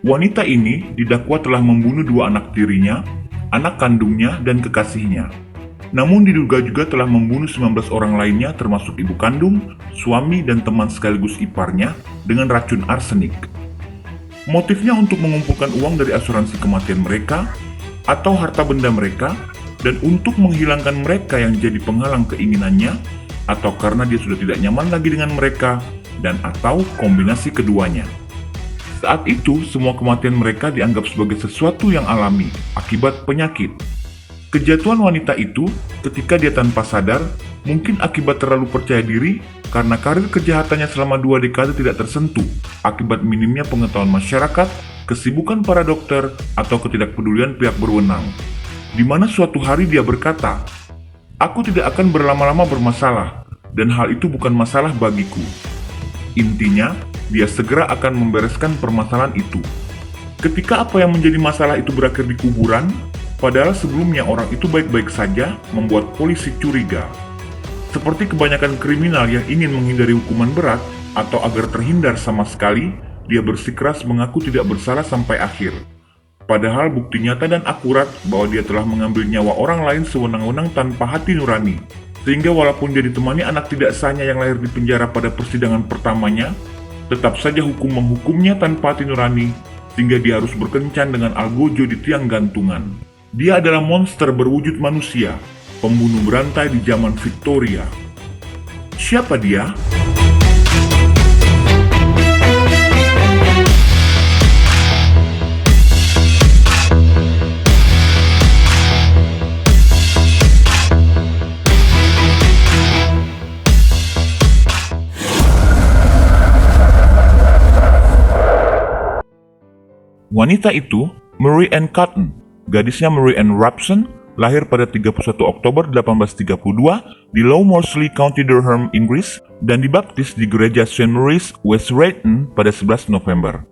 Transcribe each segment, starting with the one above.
Wanita ini didakwa telah membunuh 2 anak tirinya, anak kandungnya, dan kekasihnya. Namun diduga juga telah membunuh 19 orang lainnya termasuk ibu kandung, suami, dan teman sekaligus iparnya dengan racun arsenik. Motifnya untuk mengumpulkan uang dari asuransi kematian mereka atau harta benda mereka, dan untuk menghilangkan mereka yang jadi penghalang keinginannya, atau karena dia sudah tidak nyaman lagi dengan mereka, dan atau kombinasi keduanya. Saat itu, semua kematian mereka dianggap sebagai sesuatu yang alami akibat penyakit. Kejatuhan wanita itu ketika dia tanpa sadar, mungkin akibat terlalu percaya diri karena karir kejahatannya selama 2 dekade tidak tersentuh akibat minimnya pengetahuan masyarakat, kesibukan para dokter, atau ketidakpedulian pihak berwenang. Di mana suatu hari dia berkata, "Aku tidak akan berlama-lama bermasalah, dan hal itu bukan masalah bagiku." Intinya, dia segera akan membereskan permasalahan itu. Ketika apa yang menjadi masalah itu berakhir di kuburan, padahal sebelumnya orang itu baik-baik saja, membuat polisi curiga. Seperti kebanyakan kriminal yang ingin menghindari hukuman berat atau agar terhindar sama sekali, dia bersikeras mengaku tidak bersalah sampai akhir. Padahal bukti nyata dan akurat bahwa dia telah mengambil nyawa orang lain sewenang-wenang tanpa hati nurani. Sehingga walaupun dia ditemani anak tidak sahnya yang lahir di penjara pada persidangan pertamanya, tetap saja hukum menghukumnya tanpa hati nurani, sehingga dia harus berkencan dengan algojo di tiang gantungan. Dia adalah monster berwujud manusia, pembunuh berantai di zaman Victoria. Siapa dia? Wanita itu, Mary Ann Cotton, gadisnya Mary Ann Robson, lahir pada 31 Oktober 1832 di Low Moorsley, County Durham, Inggris, dan dibaptis di gereja St. Mary's, West Drayton pada 11 November.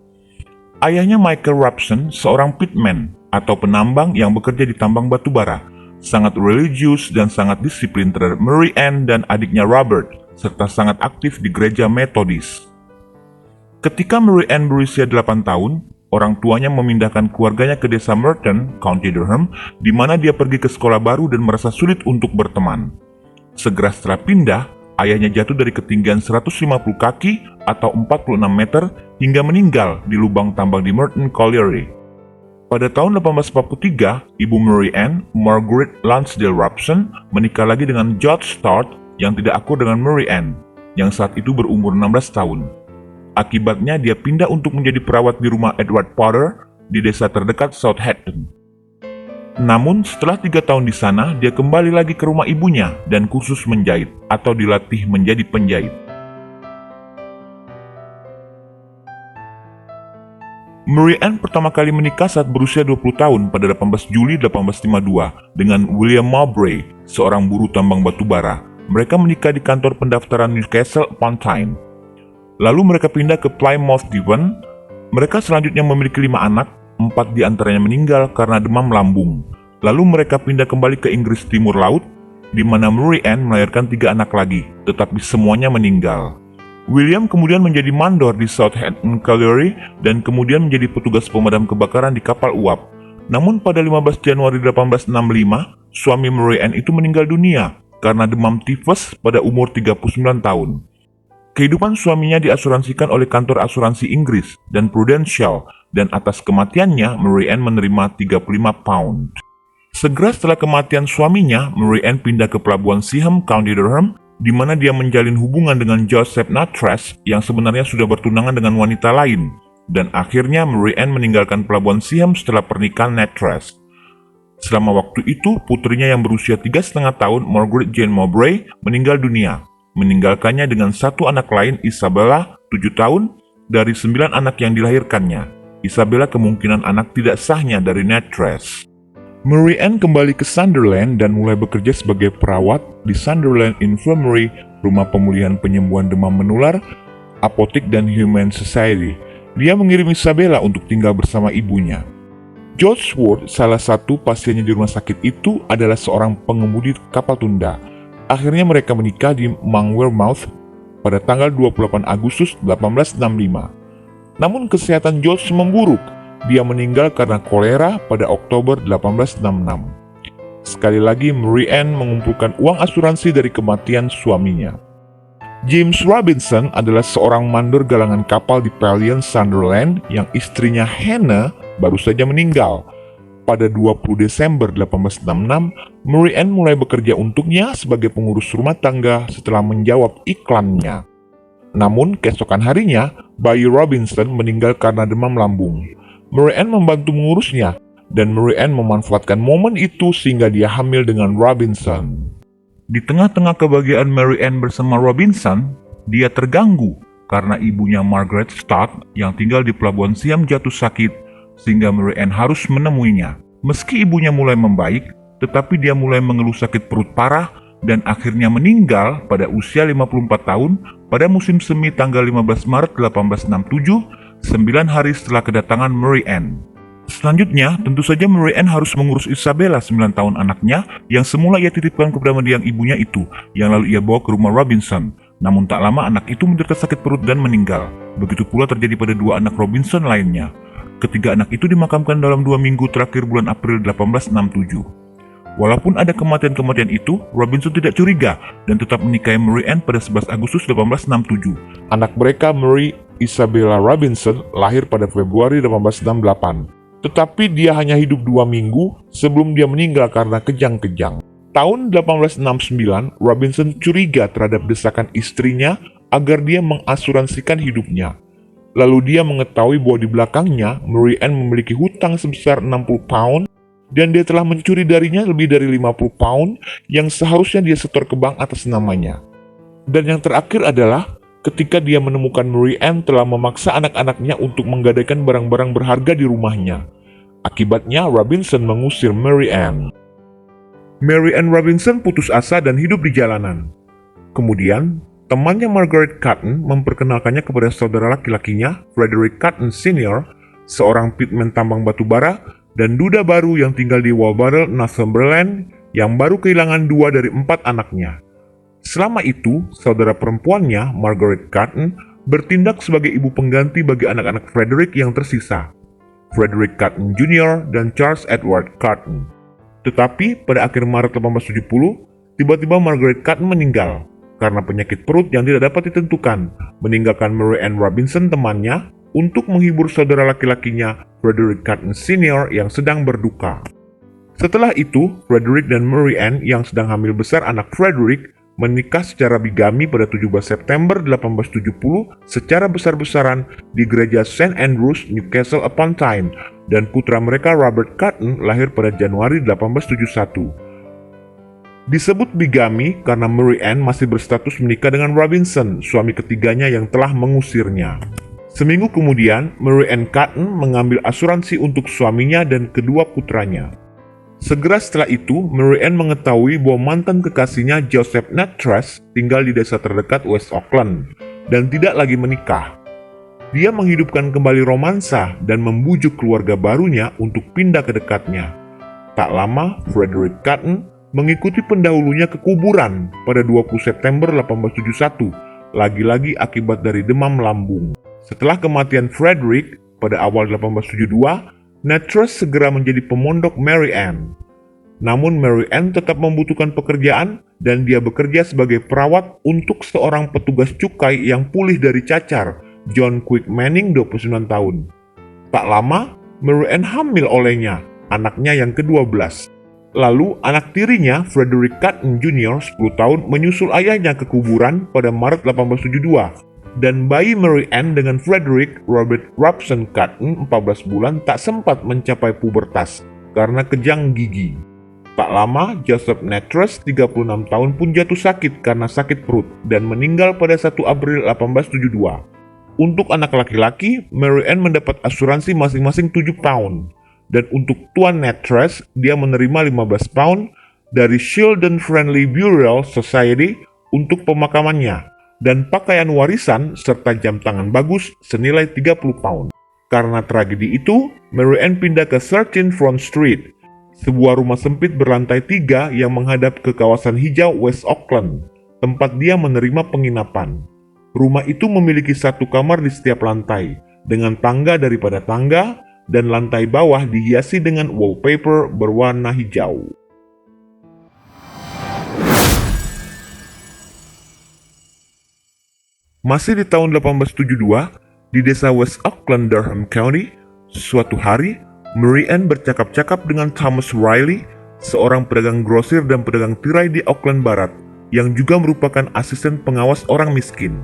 Ayahnya Michael Robson, seorang pitman atau penambang yang bekerja di tambang batu bara, sangat religius dan sangat disiplin terhadap Mary Ann dan adiknya Robert, serta sangat aktif di gereja Methodist. Ketika Mary Ann berusia 8 tahun, orang tuanya memindahkan keluarganya ke desa Merton, County Durham, di mana dia pergi ke sekolah baru dan merasa sulit untuk berteman. Segera setelah pindah, ayahnya jatuh dari ketinggian 150 kaki atau 46 meter hingga meninggal di lubang tambang di Merton Colliery. Pada tahun 1843, ibu Mary Ann, Margaret Lansdale Robson, menikah lagi dengan George Stott yang tidak akur dengan Mary Ann, yang saat itu berumur 16 tahun. Akibatnya dia pindah untuk menjadi perawat di rumah Edward Potter di desa terdekat Southampton. Namun setelah 3 tahun di sana, dia kembali lagi ke rumah ibunya dan kursus menjahit atau dilatih menjadi penjahit. Mary Ann pertama kali menikah saat berusia 20 tahun pada 18 Juli 1852 dengan William Mowbray, seorang buruh tambang batu bara. Mereka menikah di kantor pendaftaran Newcastle upon Tyne. Lalu mereka pindah ke Plymouth, Devon. Mereka selanjutnya memiliki 5 anak, 4 diantaranya meninggal karena demam lambung. Lalu mereka pindah kembali ke Inggris Timur Laut, di mana Mary Ann melahirkan 3 anak lagi, tetapi semuanya meninggal. William kemudian menjadi mandor di Southampton Colliery dan kemudian menjadi petugas pemadam kebakaran di kapal uap. Namun pada 15 Januari 1865, suami Mary Ann itu meninggal dunia karena demam tifus pada umur 39 tahun. Kehidupan suaminya diasuransikan oleh kantor asuransi Inggris dan Prudential, dan atas kematiannya Mary Ann menerima 35 pound. Segera setelah kematian suaminya, Mary Ann pindah ke pelabuhan Seaham, County Durham, di mana dia menjalin hubungan dengan Joseph Nattrass yang sebenarnya sudah bertunangan dengan wanita lain, dan akhirnya Mary Ann meninggalkan pelabuhan Seaham setelah pernikahan Nattrass. Selama waktu itu, putrinya yang berusia 3,5 tahun, Margaret Jane Mowbray, meninggal dunia, meninggalkannya dengan 1 anak lain, Isabella, 7 tahun, dari 9 anak yang dilahirkannya. Isabella kemungkinan anak tidak sahnya dari Nattrass. Mary Ann kembali ke Sunderland dan mulai bekerja sebagai perawat di Sunderland Infirmary, rumah pemulihan penyembuhan demam menular, apotek dan Humane Society. Dia mengirim Isabella untuk tinggal bersama ibunya. George Ward, salah satu pasiennya di rumah sakit itu, adalah seorang pengemudi kapal tunda. Akhirnya mereka menikah di Monmouth pada tanggal 28 Agustus 1865. Namun kesehatan George memburuk Dia meninggal karena kolera pada Oktober 1866. Sekali lagi, Mary Ann mengumpulkan uang asuransi dari kematian suaminya. James Robinson adalah seorang mandor galangan kapal di Pelion, Sunderland yang istrinya Hannah baru saja meninggal. Pada 20 Desember 1866, Mary Ann mulai bekerja untuknya sebagai pengurus rumah tangga setelah menjawab iklannya. Namun, keesokan harinya, bayi Robinson meninggal karena demam lambung. Mary Ann membantu mengurusnya, dan Mary Ann memanfaatkan momen itu sehingga dia hamil dengan Robinson. Di tengah-tengah kebahagiaan Mary Ann bersama Robinson, dia terganggu karena ibunya Margaret Stark yang tinggal di Pelabuhan Siam jatuh sakit, sehingga Mary Ann harus menemuinya. Meski ibunya mulai membaik, tetapi dia mulai mengeluh sakit perut parah dan akhirnya meninggal pada usia 54 tahun pada musim semi tanggal 15 Maret 1867, 9 hari setelah kedatangan Mary Ann. Selanjutnya, tentu saja Mary Ann harus mengurus Isabella, 9 tahun anaknya, yang semula ia titipkan kepada mendiang ibunya itu, yang lalu ia bawa ke rumah Robinson. Namun tak lama anak itu menderita sakit perut dan meninggal. Begitu pula terjadi pada 2 anak Robinson lainnya. Ketiga anak itu dimakamkan dalam 2 minggu terakhir bulan April 1867. Walaupun ada kematian-kematian itu, Robinson tidak curiga dan tetap menikahi Mary Ann pada 11 Agustus 1867. Anak mereka, Mary Isabella Robinson, lahir pada Februari 1868. Tetapi dia hanya hidup 2 minggu sebelum dia meninggal karena kejang-kejang. Tahun 1869, Robinson curiga terhadap desakan istrinya agar dia mengasuransikan hidupnya. Lalu dia mengetahui bahwa di belakangnya, Mary Ann memiliki hutang sebesar 60 pound dan dia telah mencuri darinya lebih dari 50 pound yang seharusnya dia setor ke bank atas namanya. Dan yang terakhir adalah ketika dia menemukan Mary Ann telah memaksa anak-anaknya untuk menggadaikan barang-barang berharga di rumahnya. Akibatnya, Robinson mengusir Mary Ann. Mary Ann Robinson putus asa dan hidup di jalanan. Kemudian, temannya Margaret Cotton memperkenalkannya kepada saudara laki-lakinya, Frederick Cotton Sr., seorang pitman tambang batu bara, dan duda baru yang tinggal di Walborough, Northumberland, yang baru kehilangan 2 dari 4 anaknya. Selama itu, saudara perempuannya, Margaret Cotton, bertindak sebagai ibu pengganti bagi anak-anak Frederick yang tersisa, Frederick Cotton Jr. dan Charles Edward Cotton. Tetapi pada akhir Maret 1870, tiba-tiba Margaret Cotton meninggal karena penyakit perut yang tidak dapat ditentukan, meninggalkan Mary Ann Robinson temannya untuk menghibur saudara laki-lakinya, Frederick Cotton Sr. yang sedang berduka. Setelah itu, Frederick dan Mary Ann yang sedang hamil besar anak Frederick menikah secara bigami pada 17 September 1870 secara besar-besaran di gereja St. Andrews, Newcastle upon Tyne, dan putra mereka Robert Cotton lahir pada Januari 1871. Disebut bigami karena Mary Ann masih berstatus menikah dengan Robinson, suami ketiganya yang telah mengusirnya. Seminggu kemudian, Mary Ann Cotton mengambil asuransi untuk suaminya dan kedua putranya. Segera setelah itu, Mary Ann mengetahui bahwa mantan kekasihnya Joseph Nattrass tinggal di desa terdekat West Auckland dan tidak lagi menikah. Dia menghidupkan kembali romansa dan membujuk keluarga barunya untuk pindah ke dekatnya. Tak lama, Frederick Cotton mengikuti pendahulunya ke kuburan pada 20 September 1871, lagi-lagi akibat dari demam lambung. Setelah kematian Frederick pada awal 1872, Nattrass segera menjadi pemondok Mary Ann. Namun Mary Ann tetap membutuhkan pekerjaan dan dia bekerja sebagai perawat untuk seorang petugas cukai yang pulih dari cacar, John Quick Manning, 29 tahun. Tak lama, Mary Ann hamil olehnya, anaknya yang ke-12. Lalu anak tirinya, Frederick Cotton Jr., 10 tahun, menyusul ayahnya ke kuburan pada Maret 1872. Dan bayi Mary Ann dengan Frederick Robert Robson Cotton 14 bulan tak sempat mencapai pubertas karena kejang gigi. Tak lama, Joseph Nattrass 36 tahun pun jatuh sakit karena sakit perut dan meninggal pada 1 April 1872. Untuk anak laki-laki, Mary Ann mendapat asuransi masing-masing 7 pound. Dan untuk Tuan Nattrass, dia menerima 15 pound dari Children Friendly Burial Society untuk pemakamannya, dan pakaian warisan serta jam tangan bagus senilai 30 pound. Karena tragedi itu, Mary Ann pindah ke 13 Front Street, sebuah rumah sempit berlantai 3 yang menghadap ke kawasan hijau West Auckland, tempat dia menerima penginapan. Rumah itu memiliki 1 kamar di setiap lantai, dengan tangga daripada tangga, dan lantai bawah dihiasi dengan wallpaper berwarna hijau. Masih di tahun 1872, di desa West Auckland, Durham County, suatu hari, Mary Ann bercakap-cakap dengan Thomas Riley, seorang pedagang grosir dan pedagang tirai di Auckland Barat, yang juga merupakan asisten pengawas orang miskin.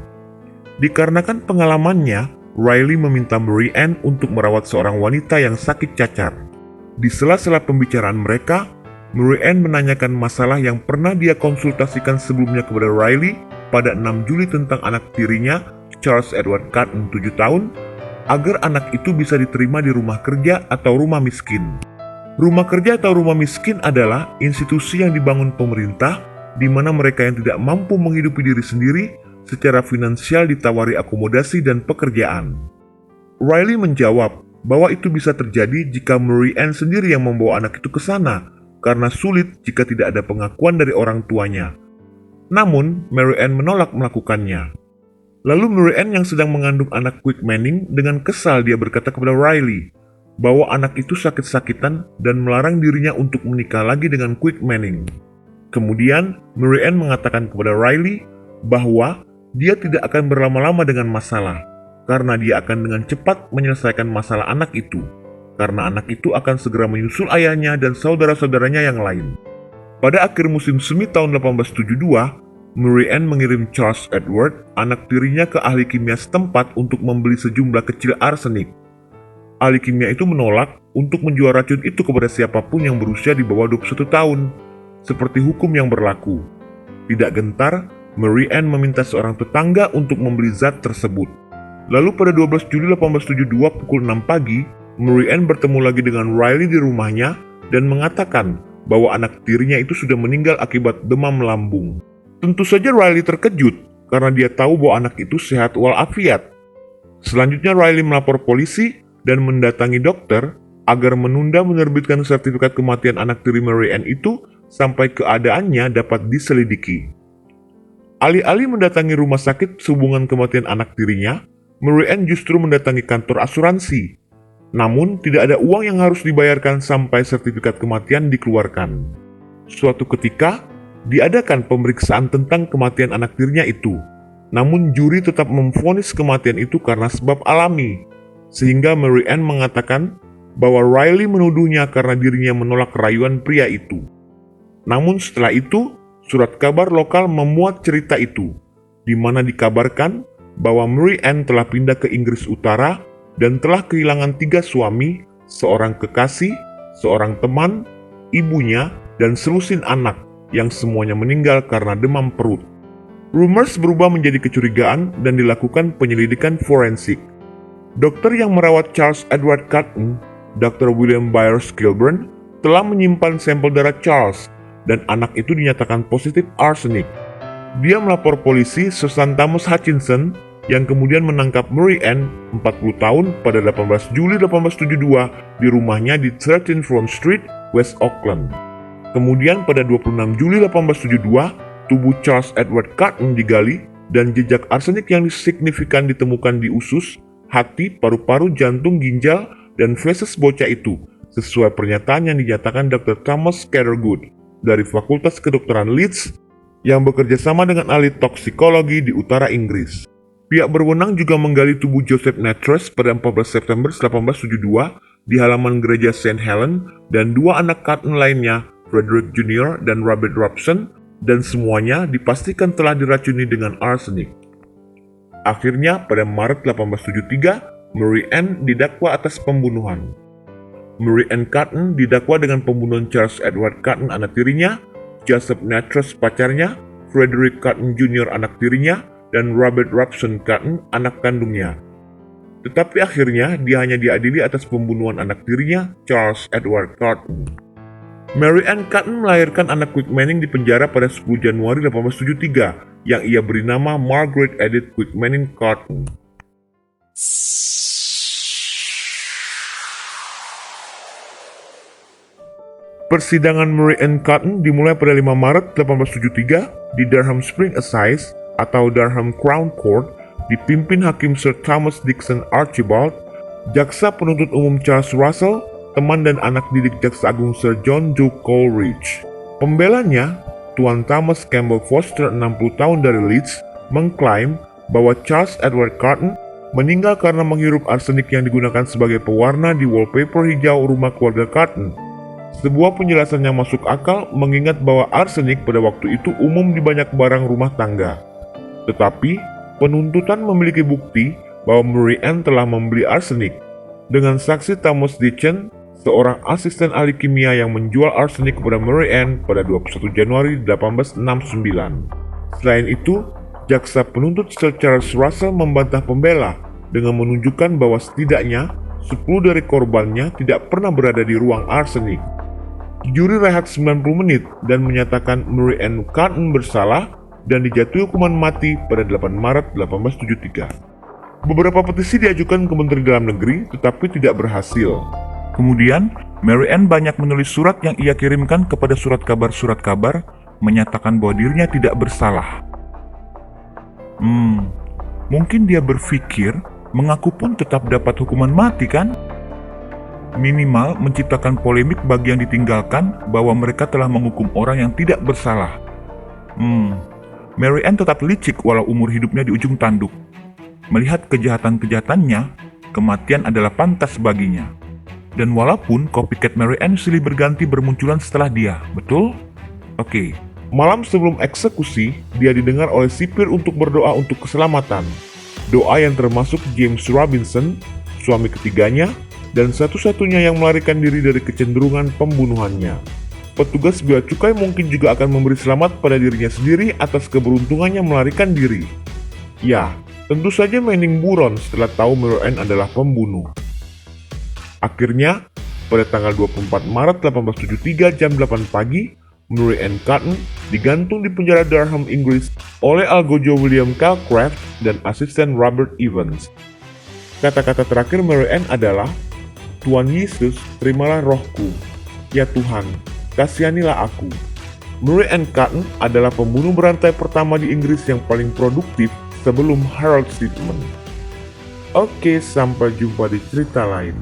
Dikarenakan pengalamannya, Riley meminta Mary Ann untuk merawat seorang wanita yang sakit cacar. Di sela-sela pembicaraan mereka, Mary Ann menanyakan masalah yang pernah dia konsultasikan sebelumnya kepada Riley pada 6 Juli tentang anak tirinya, Charles Edward Cotton, 7 tahun, agar anak itu bisa diterima di rumah kerja atau rumah miskin. Rumah kerja atau rumah miskin adalah institusi yang dibangun pemerintah di mana mereka yang tidak mampu menghidupi diri sendiri secara finansial ditawari akomodasi dan pekerjaan. Riley menjawab bahwa itu bisa terjadi jika Mary Ann sendiri yang membawa anak itu ke sana, karena sulit jika tidak ada pengakuan dari orang tuanya. Namun, Mary Ann menolak melakukannya. Lalu Mary Ann yang sedang mengandung anak Quick Manning dengan kesal dia berkata kepada Riley bahwa anak itu sakit-sakitan dan melarang dirinya untuk menikah lagi dengan Quick Manning. Kemudian, Mary Ann mengatakan kepada Riley bahwa dia tidak akan berlama-lama dengan masalah, karena dia akan dengan cepat menyelesaikan masalah anak itu, karena anak itu akan segera menyusul ayahnya dan saudara-saudaranya yang lain. Pada akhir musim semi tahun 1872, Mary Ann mengirim Charles Edward, anak tirinya, ke ahli kimia setempat untuk membeli sejumlah kecil arsenik. Ahli kimia itu menolak untuk menjual racun itu kepada siapapun yang berusia di bawah 21 tahun, seperti hukum yang berlaku. Tidak gentar, Mary Ann meminta seorang tetangga untuk membeli zat tersebut. Lalu pada 12 Juli 1872 pukul 6 pagi, Mary Ann bertemu lagi dengan Riley di rumahnya dan mengatakan bahwa anak tirinya itu sudah meninggal akibat demam lambung. Tentu saja Riley terkejut karena dia tahu bahwa anak itu sehat walafiat. Selanjutnya Riley melapor polisi dan mendatangi dokter agar menunda menerbitkan sertifikat kematian anak tiri Mary Ann itu sampai keadaannya dapat diselidiki. Alih-alih mendatangi rumah sakit sehubungan kematian anak tirinya, Mary Ann justru mendatangi kantor asuransi. Namun tidak ada uang yang harus dibayarkan sampai sertifikat kematian dikeluarkan. Suatu ketika, diadakan pemeriksaan tentang kematian anak tirinya itu. Namun juri tetap memvonis kematian itu karena sebab alami, sehingga Mary Ann mengatakan bahwa Riley menuduhnya karena dirinya menolak rayuan pria itu. Namun setelah itu, surat kabar lokal memuat cerita itu, di mana dikabarkan bahwa Mary Ann telah pindah ke Inggris Utara dan telah kehilangan 3 suami, seorang kekasih, seorang teman, ibunya, dan selusin anak, yang semuanya meninggal karena demam perut. Rumors berubah menjadi kecurigaan dan dilakukan penyelidikan forensik. Dokter yang merawat Charles Edward Cotton, Dr. William Byers Kilburn, telah menyimpan sampel darah Charles dan anak itu dinyatakan positif arsenik. Dia melapor polisi Susan Thomas Hutchinson yang kemudian menangkap Mary Ann, 40 tahun, pada 18 Juli 1872 di rumahnya di 13 Front Street, West Auckland. Kemudian pada 26 Juli 1872, tubuh Charles Edward Cotton digali dan jejak arsenik yang signifikan ditemukan di usus, hati, paru-paru, jantung, ginjal, dan feses bocah itu, sesuai pernyataan yang dinyatakan Dr. Thomas Cathergood dari Fakultas Kedokteran Leeds yang bekerja sama dengan ahli toksikologi di utara Inggris. Pihak berwenang juga menggali tubuh Joseph Nattrass pada 14 September 1872 di halaman gereja St. Helen dan 2 anak Cotton lainnya, Frederick Jr. dan Robert Robson, dan semuanya dipastikan telah diracuni dengan arsenik. Akhirnya, pada Maret 1873, Mary Ann didakwa atas pembunuhan. Mary Ann Cotton didakwa dengan pembunuhan Charles Edward Cotton anak tirinya, Joseph Nattrass pacarnya, Frederick Cotton Jr. anak tirinya, dan Robert Robson Cotton anak kandungnya. Tetapi akhirnya dia hanya diadili atas pembunuhan anak tirinya, Charles Edward Cotton. Mary Ann Cotton melahirkan anak Quick Manning di penjara pada 10 Januari 1873 yang ia beri nama Margaret Edith Quick Manning Cotton. Persidangan Mary Ann Cotton dimulai pada 5 Maret 1873 di Durham Spring Assize atau Durham Crown Court, dipimpin Hakim Sir Thomas Dixon Archibald. Jaksa penuntut umum Charles Russell, teman dan anak didik Jaksa Agung Sir John Joe Coleridge. Pembelanya, Tuan Thomas Campbell Foster 60 tahun dari Leeds, mengklaim bahwa Charles Edward Carton meninggal karena menghirup arsenik yang digunakan sebagai pewarna di wallpaper hijau rumah keluarga Carton. Sebuah penjelasan yang masuk akal mengingat bahwa arsenik pada waktu itu umum di banyak barang rumah tangga. Tetapi, penuntutan memiliki bukti bahwa Murray Ann telah membeli arsenik dengan saksi Thomas Ditchen, seorang asisten ahli kimia yang menjual arsenik kepada Murray Ann pada 21 Januari 1869. Selain itu, jaksa penuntut Sir Charles Russell membantah pembela dengan menunjukkan bahwa setidaknya 10 dari korbannya tidak pernah berada di ruang arsenik. Juri rehat 90 menit dan menyatakan Murray Ann Carton bersalah dan dijatuhi hukuman mati pada 8 Maret 1873. Beberapa petisi diajukan ke Menteri Dalam Negeri tetapi tidak berhasil. Kemudian, Mary Ann banyak menulis surat yang ia kirimkan kepada surat kabar menyatakan bahwa dirinya tidak bersalah. Mungkin dia berpikir mengaku pun tetap dapat hukuman mati kan? Minimal menciptakan polemik bagi yang ditinggalkan bahwa mereka telah menghukum orang yang tidak bersalah. Mary Ann tetap licik walau umur hidupnya di ujung tanduk. Melihat kejahatan-kejahatannya, kematian adalah pantas baginya. Dan walaupun copycat Mary Ann silih berganti bermunculan setelah dia, betul? Oke. Malam sebelum eksekusi, dia didengar oleh sipir untuk berdoa untuk keselamatan. Doa yang termasuk James Robinson, suami ketiganya, dan satu-satunya yang melarikan diri dari kecenderungan pembunuhannya. Petugas bea cukai mungkin juga akan memberi selamat pada dirinya sendiri atas keberuntungannya melarikan diri. Ya, tentu saja Manning buron setelah tahu Mary Ann adalah pembunuh. Akhirnya, pada tanggal 24 Maret 1873 jam 8 pagi, Murray Ann Carton digantung di penjara Durham, Inggris oleh algojo William Calcraft dan asisten Robert Evans. Kata-kata terakhir Mary Ann adalah, "Tuhan Yesus, terimalah rohku. Ya Tuhan, kasihanilah aku." Murray Ann Carton adalah pembunuh berantai pertama di Inggris yang paling produktif sebelum Harold Shipman. Oke, sampai jumpa di cerita lain.